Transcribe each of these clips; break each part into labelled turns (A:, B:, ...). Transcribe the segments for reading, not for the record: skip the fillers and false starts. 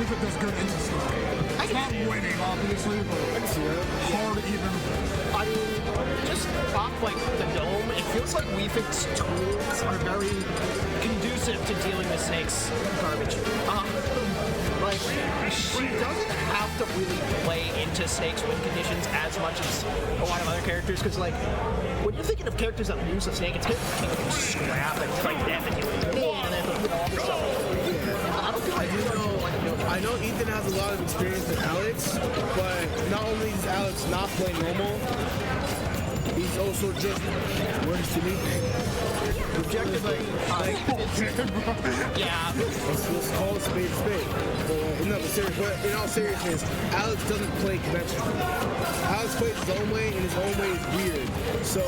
A: if it does good into stuff. It's not winning, obviously, but it's hard even.
B: I mean, just off like the dome, it feels like Weefit's tools are very conducive to dealing with Snake's garbage. Like, she doesn't have to really play into Snake's win conditions as much as a lot of other characters, because like, when you're thinking of characters that lose to Snake, it's kind of scrap and like death and then all this stuff. I don't feel like
C: I know Ethan has a lot of experience with Alex, but not only is Alex not playing normal, he's also just worse than Ethan. Objectively,
B: yeah.
C: Let's call a spade a spade. But in all seriousness, Alex doesn't play conventional. Alex plays his own way, and his own way is weird. So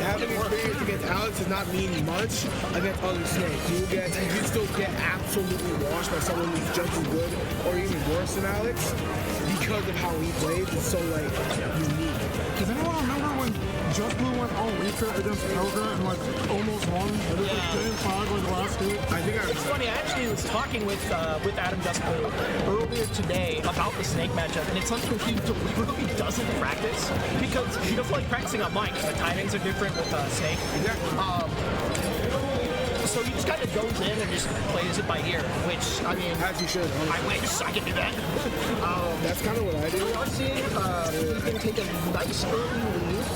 C: having experience against Alex does not mean much against other Snakes. You can still get absolutely washed by someone who's just as good or even worse than Alex because of how he plays. It's so like unique.
A: Does anyone remember when Just Blue went all Weefit against Elga and like almost won? Game 5 was last week.
B: It's funny. I actually was talking with Adam Just Blue earlier today about the Snake matchup, and it's something he deliberately doesn't practice because he doesn't like practicing on mic. The timings are different with Snake. So he just kind of goes in and just plays it by ear, which, I mean...
C: As you should.
B: I wish I could do that.
C: That's kind of what I do.
B: We are seeing Ethan take a nice early lead.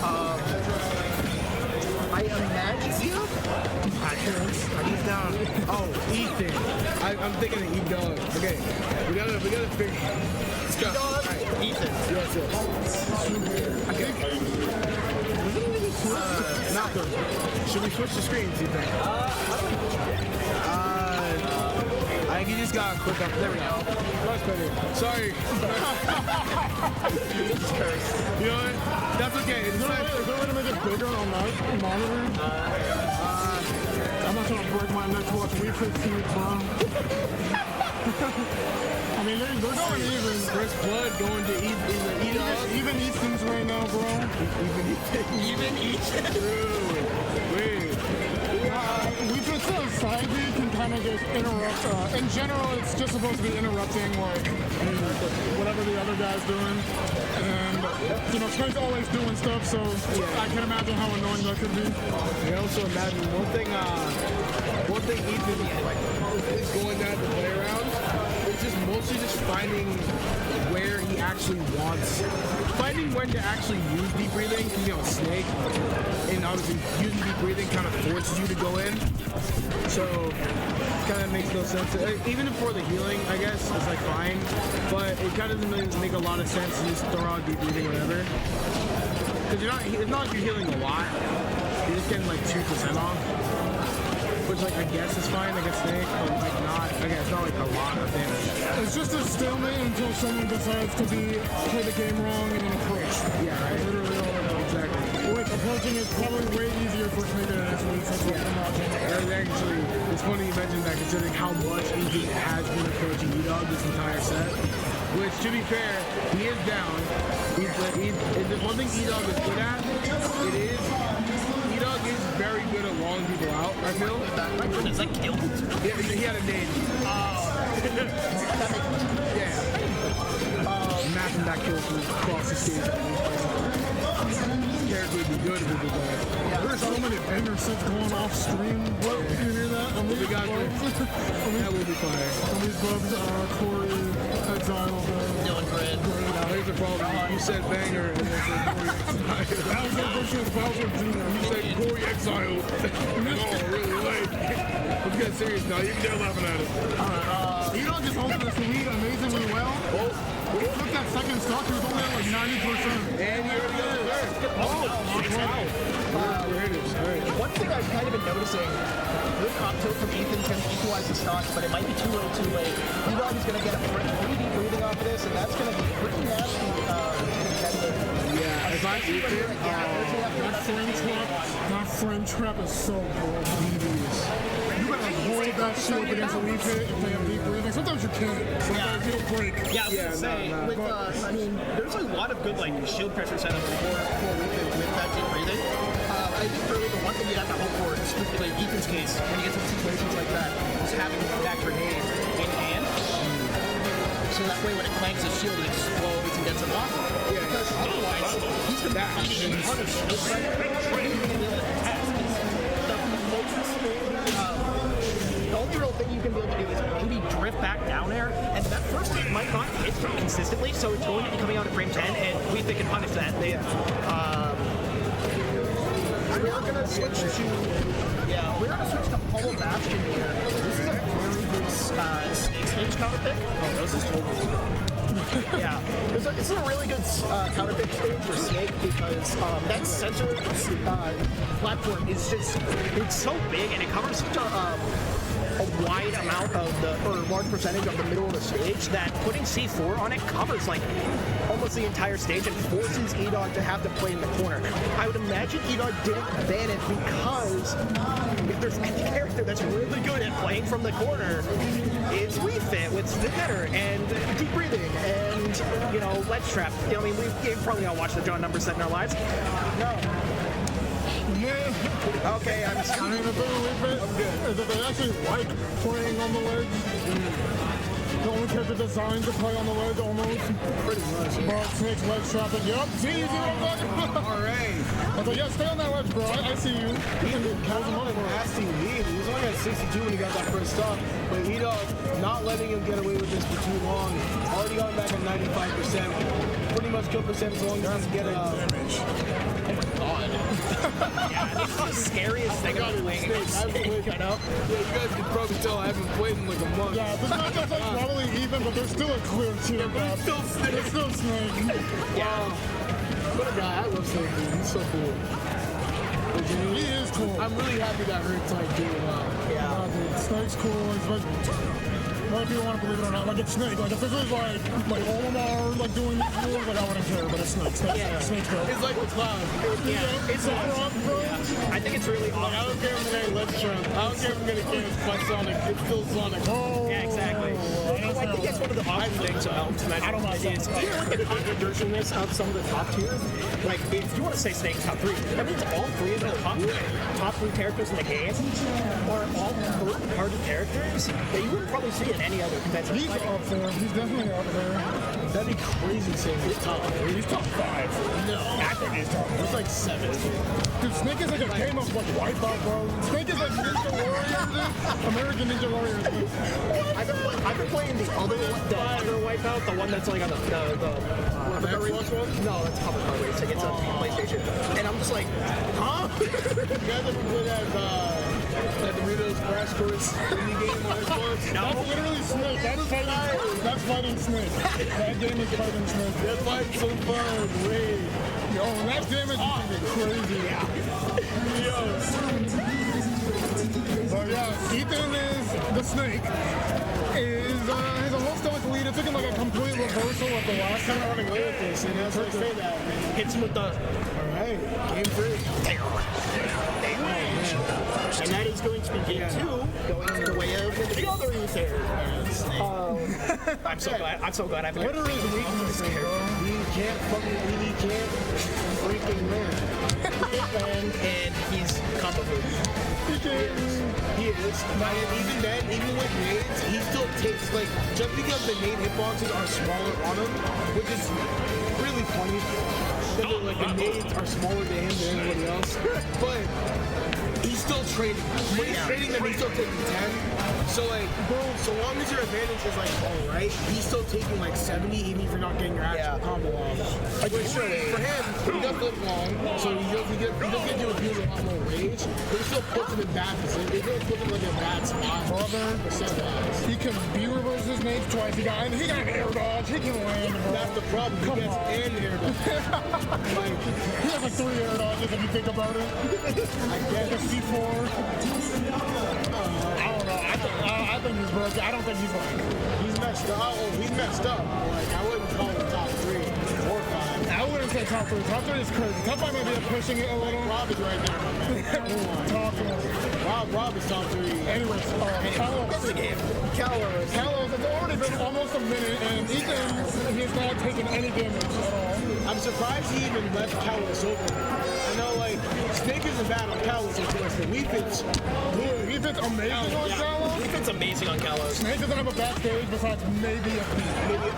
B: I imagine...
C: He's down. Oh, Ethan. I'm thinking of E-Dog. Okay, we gotta figure... Let's go.
B: Right. Ethan.
C: Yes. I think... Not good. Should we switch the screens, you think? I think you just got a quick up. There we go. Much better. Sorry. You know what? That's okay.
A: Is there a way to make it bigger on my monitor? I'm not trying to break my neck to watch Weefit feud, bro. I mean, they're going even.
C: There's blood going to
A: even Ethan's right now, bro.
B: Even Ethan.
C: Wait.
A: Weefit's side B can kind of just interrupt. In general, it's just supposed to be interrupting like whatever the other guy's doing, and you know, Snake's always doing stuff. So I can imagine how annoying that could be.
C: I can also imagine one thing Ethan is going down to play around. It's just mostly just finding where he actually wants, finding when to actually use deep breathing. You know, Snake, and obviously using deep breathing kind of forces you to go in. So kind of makes no sense. Even for the healing, I guess it's like fine, but it kind of doesn't really make a lot of sense to just throw out deep breathing or whatever. Because it's not like you're healing a lot. You're just getting like 2% off. Which, like, I guess is fine against Snake, but, like, not, again, it's not, like, a lot of damage.
A: It's just a stalemate until someone decides to play the game wrong and then approach.
C: Yeah, right.
A: Literally all of it.
C: Exactly.
A: Which approaching is probably way easier for Snake than it is for
C: Actually, it's funny you mentioned that, considering how much Ethan has been approaching E-Dog this entire set. Which, to be fair, he is down. If there's one thing E-Dog is good at, it is... E-Dog is very good at walling people out, I feel.
B: My goodness, that killed him.
C: Yeah, he had a name. Yeah. Imagine that kill from across the stage. Character would be good if it was like...
A: There's so many banger sets going off stream. What? You hear that?
C: We got this. That will be fire.
A: Some of these bugs, Corey, Exile,
B: Dylan Grid.
C: Now here's the problem. You said banger and then said Corey Exile.
A: Bowser versus Bowser Jr.
C: You said Corey Exile. Oh, really late. Let's get serious now. You can start laughing at it.
A: Alright, E-Dog just opened this lead amazingly well. He took that second stock, he was only at like 90%.
C: And you already got the third.
B: One thing I've kind of been noticing, good top tilt from Ethan tends to equalize the stocks, but it might be too little too late. E-Dog is going to get a pretty deep breathing off of this, and that's going to be pretty nasty competitive.
C: Yeah, if I eat it,
A: that frame trap is so broken. You gotta hold that shield against a Weefit if they have deep breathing. Sometimes you can't. Sometimes it'll break.
B: Yeah, I was gonna say, with, I mean, there's a lot of good, like, shield pressure setups for Weefit with that deep breathing. I think really the one thing you have to hope for, specifically in Ethan's case, when you get to situations like that, is having that grenade in hand. so that way when it clanks his shield, it explodes and gets him off.
C: Yeah,
B: Because otherwise, he's going to be eating a ton of shield the only real thing you can be able to do is maybe drift back down air, and that first hit might not hit consistently, so it's going to be coming out at frame 10, and we think can punish that. We're going to switch to Polo Bastion here. This is a very good Snake Stage counter pick. Oh, this is totally yeah, it's a really good counter pick stage for Snake because that center platform is just, it's so big and it covers such a wide amount of or large percentage of the middle of the stage that putting C4 on it covers like almost the entire stage and forces EDOG to have to play in the corner. I would imagine EDOG didn't ban it because if there's any character that's really good at playing from the corner, it's Wii Fit with the header and deep breathing and, you know, ledge trap. You know, I mean, we've probably all watched the John Numbers set in our lives. No. Okay, I'm
A: I mean, the thing with it is that they actually like playing on the ledge. The only character designed to play on the ledge almost.
C: Pretty much.
A: But Snake's ledge trapping. Yup, see, you see what I'm talking about?
C: Alright.
A: I was like, yeah, stay on that ledge, bro. I see you.
C: He was a nasty lead. He was only at 62 when he got that first stop. But EDOG not letting him get away with this for too long. Already got him back at 95%. Pretty much kill percent as long as he can get a damage.
B: Yeah, this is the scariest thing about playing against Snake, you know?
C: Yeah, you guys can probably tell I haven't played in like a month.
A: Yeah, this matchup's like probably even, but there's still a clear tier gap.
C: It's still Snake.
A: It's still Snake.
B: Yeah.
C: What a guy. I love Snake, dude. He's so cool.
A: He is cool.
C: I'm really happy that Riptide doing well.
A: Yeah, dude, Snake's cool. It's like, a lot of people want to believe it or not. Like, it's Snake. Like, if this was like Olimar, like, doing these rules, like, I wouldn't care, but it's Snake. Snake's dope.
C: It's like with Cloud.
B: Yeah, it's
A: rock, bro.
B: I think it's really awesome.
C: I don't care if I'm going to Let's Trump. I don't care if I'm going to get by Sonic. It's still Sonic.
A: Oh,
B: Yeah, exactly. Well, I think that's one of the awesome things about Smash.
A: I don't know.
B: Is, you know, like the controversialness of some of the top tiers. Like, if you want to say Snake's top three, that means all three of the top three characters in the game are all third-party characters that you wouldn't probably see in any other convention.
A: He's up there. He's definitely up there.
C: That'd be crazy saying he's top 3.
A: He's top 5.
C: No.
A: I think he's top 5.
C: He's like 7.
A: Dude, Snake is like a game of like Wipeout, bro. Snake is like Ninja Warrior, dude. American Ninja Warrior.
B: I've been playing the other Wipeout, the one that's like on the
C: Xbox one?
B: No, it's Hover Car Racing. It's on PlayStation. And I'm just like, huh?
C: You guys ever play that Doritos Crash Course indie game on Xbox?
B: No.
A: That's literally Snake. That's fighting Snake. That game is fighting Snake.
C: That fight's so fun. Wait.
A: Yo, that damage is crazy.
C: Yo.
A: But yeah, Ethan is the Snake. Has a whole stoic lead. It took him like a complete reversal of the last time.
C: I'm running away with this, and that's what I say that, man.
B: Hits him with the
C: Alright, game 3.
B: and that is going to be game 2, going the way of the other Ether. I'm so glad I've
A: What are his weaknesses, bro?
C: He can't freaking win.
B: and he's combo food.
C: He is. But even then, even with nades, he still takes, like, just because the nade hitboxes are smaller on him, which is really funny. Like, the nades are smaller to him than anybody else. But he's still trading. When he's trading them, he's still taking 10. So, like, so long as your advantage is, like, alright, he's still taking, like, 70, even if you're not getting your actual combo off. Like, for him, he does flip long, so he does get to abuse a lot more rage, but he still puts him in bad position. He still puts him, like, in a bad spot.
A: Brother, he can B-reverse his nades twice. He got an air dodge. He can land, bro.
C: That's the problem. He gets an air dodge. Like,
A: He has like 3 air dodges if you think about it.
C: I guess.
A: The C4. I don't know. I think he's broken. I don't think he's like.
C: He's messed up. Oh, he's messed up. Like, I wouldn't call him top 3 or 5.
A: I wouldn't say top 3. Top 3 is crazy. Top 5 might be pushing it a little.
C: Rob is right there, my man.
A: Top 3.
C: Rob is top 3.
A: Anyways, Kalos.
B: That's the game.
A: Kalos, it's already been almost a minute, and Ethan, he's not taking any damage at all.
C: I'm surprised he even left Kalos over. I know, like, Snake isn't bad on Kalos, of course, but Weepit's good.
A: Weepit's amazing on Kalos.
B: Weepit's amazing on Kalos.
A: Snake doesn't have a bad stage besides maybe a beat.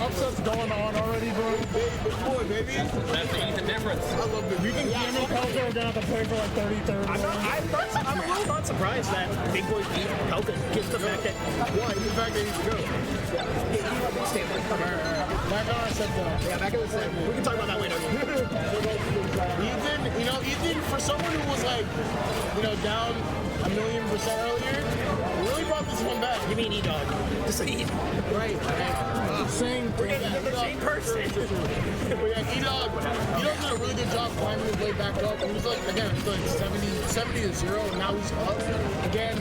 A: upset's going on already, bro.
C: Big boy, baby.
D: That's the difference.
C: I love the
A: You think Jimmy Pelter are gonna have to play for like 33rd?
B: I'm a little not surprised that Big Boy beat Pelton, given the fact that
C: Why? The fact that he's good. Back on our set though.
B: yeah, back in the set. We can talk about that later.
C: Ethan, for someone who was like, down 1,000,000% earlier, really brought this one back.
B: You mean E-Dog?
C: Right.
A: Same thing.
B: Same person.
C: But yeah, E-Dog did a really good job climbing his way back up. He was like, again, he was like 70 to 0, and now he's up. Again,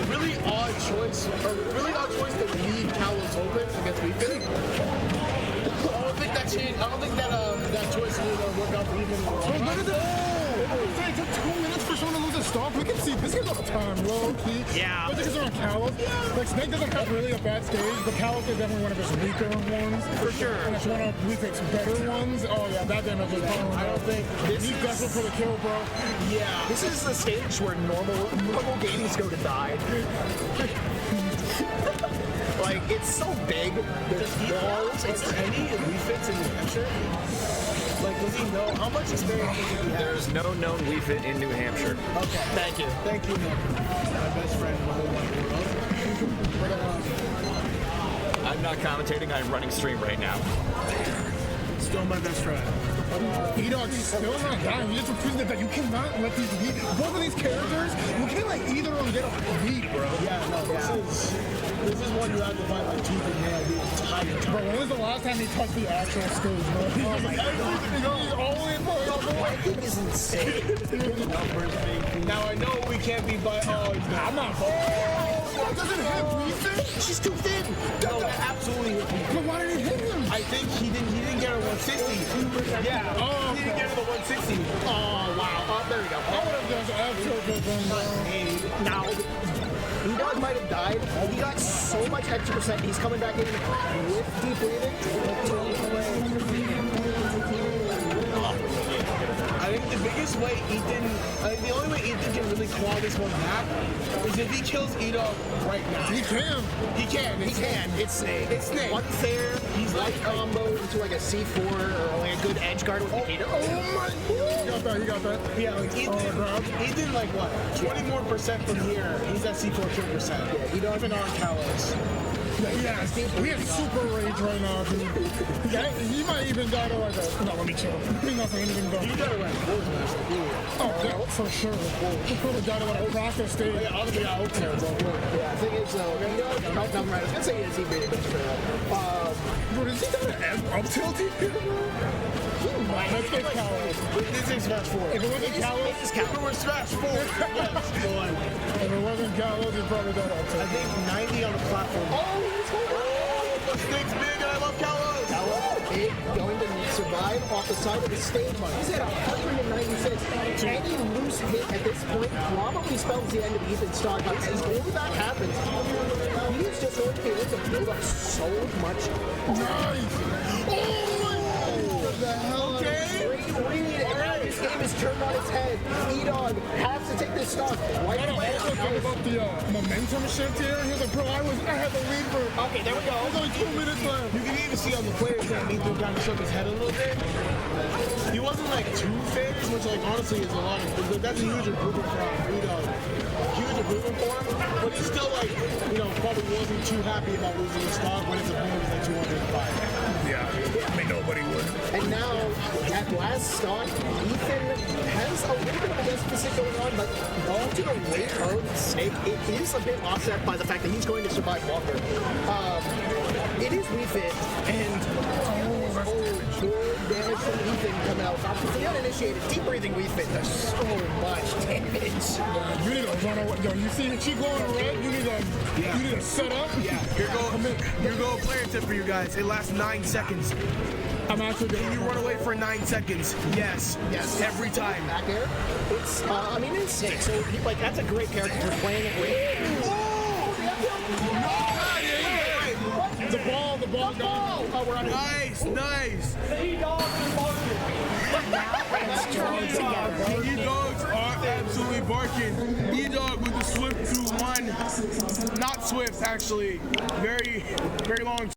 C: really odd choice to leave Kalos open against Weepin. I don't think that changed. I don't think that choice really gonna work out for Ethan.
A: But look at this. It took 2 minutes for someone to lose a stock. We can see this is all the time, low key.
B: Yeah.
A: But because they're on Kalos. Like Snake doesn't have really a bad stage, but Kalos is definitely one of his weaker ones.
B: For sure.
A: And it's one of Weepin's better ones. Oh yeah, that damage is falling.
C: I don't think
A: He's desperate for the kill, bro.
C: Yeah.
B: This is the stage where normal games go to die. Like, it's so big. There's walls.
C: It's any and we fits in New Hampshire. Like, does he know how much experience does he have?
D: There's no known Wii Fit in New Hampshire.
C: Okay.
B: Thank you.
C: Thank you, Nick. My best friend, my whole life.
D: I'm not commentating. I'm running stream right now.
C: Still my best friend.
A: E-Dog's still not dying. He just repeated that you cannot let these both of these characters, you can't like either of them get a beat, bro.
C: Yeah, no, this is one you have to fight like tooth and nail the entire time.
A: Bro, when was the last time he touched the actual stage, bro? Oh my god. He's all in for it.
B: I think is insane.
C: Now I know we can't be by. Oh, he's not.
A: I'm not. Oh, doesn't it hit Weepin?
B: She's too thin.
C: No, that absolutely hit me.
A: But why did it hit him?
C: I think he didn't get her 160. Yeah.
A: Oh,
C: He didn't get her the 160.
B: Oh, wow. Oh, there we go.
A: I would have just absolutely been, bro.
B: Now, E-Dog might have died. He got so much extra percent. He's coming back in with deep breathing.
C: I think the biggest way the only way Ethan can really claw this one back is if he kills E-Dog right now.
A: He can.
C: He can.
B: He can. It's Snake.
C: It's Snake.
B: One fair, he's like combo into like a C4 or like a good edge guard with Nikita.
A: Oh my god. He got that.
C: Yeah, like Ethan like what? 20 more percent from here. He's at C4 kill percent. Yeah, you don't even on Kalos.
A: Yeah, we have super rage right now, dude. Yeah, he might even die to like a. No, let me chill. He's not saying anything though.
C: You gotta rank Bulls Master.
A: Oh, yeah, for sure. He probably died to like a practice stage.
C: Yeah, obviously I hope so.
B: Yeah, I think it's about dumb right. I was gonna say it's he beat it,
A: Bro, is he gonna up tilt here? Let's get Kalos.
C: This is Smash 4.
A: If it wasn't Kalos,
C: If it was Smash 4, yes, boy.
A: if it wasn't Kalos, he probably died up
C: I
A: tilt.
C: think 90 on the platform. Oh, the stick's big and I love Kalos.
B: Big, going to survive off the side of the stage. He's at 196. Any loose hit at this point probably spells the end of Ethan's stock. But as all of that happens, he is just going to be able to build up so much.
A: Nice! Oh my god! What the hell?
B: Okay. This game is turned on its head. E-Dog has to take this stock. Right
A: I
B: away.
A: also talk about the momentum shift here. He was like, bro, I had the lead for.
B: Okay, there we go.
A: There's only 2 minutes left.
C: You can even see on the players that Ethan kind of shook his head a little bit. He wasn't like too phased, which like honestly is a lot of. That's a huge improvement for him. Huge improvement for him. But he's still like, probably wasn't too happy about losing his stock when his opponent was like 205.
A: Yeah, I mean, nobody would.
B: And now, that last stock, Ethan has a little bit of a deficit going on, but all to the weight of Snake, it is a bit offset by the fact that he's going to survive longer. It is Wii Fit, and good damage from Ethan coming out. The uninitiated, deep breathing Wii Fit does so much damage.
A: You need to run away. Yo, you see she going red? You need to set up.
C: Yeah, here go a player tip for you guys. It lasts 9 seconds.
A: I'm actually doing
C: Can you run away for 9 seconds? Yes.
B: Yes.
C: Every time.
B: Back air. It's, it's Snake, so that's a great character for playing it with.
A: the ball gone.
B: Oh, we're on it.
C: Nice.
B: Together.
C: E-Dogs are absolutely barking. E-Dog with the swift 2-1. Not swift, actually. Very, very long.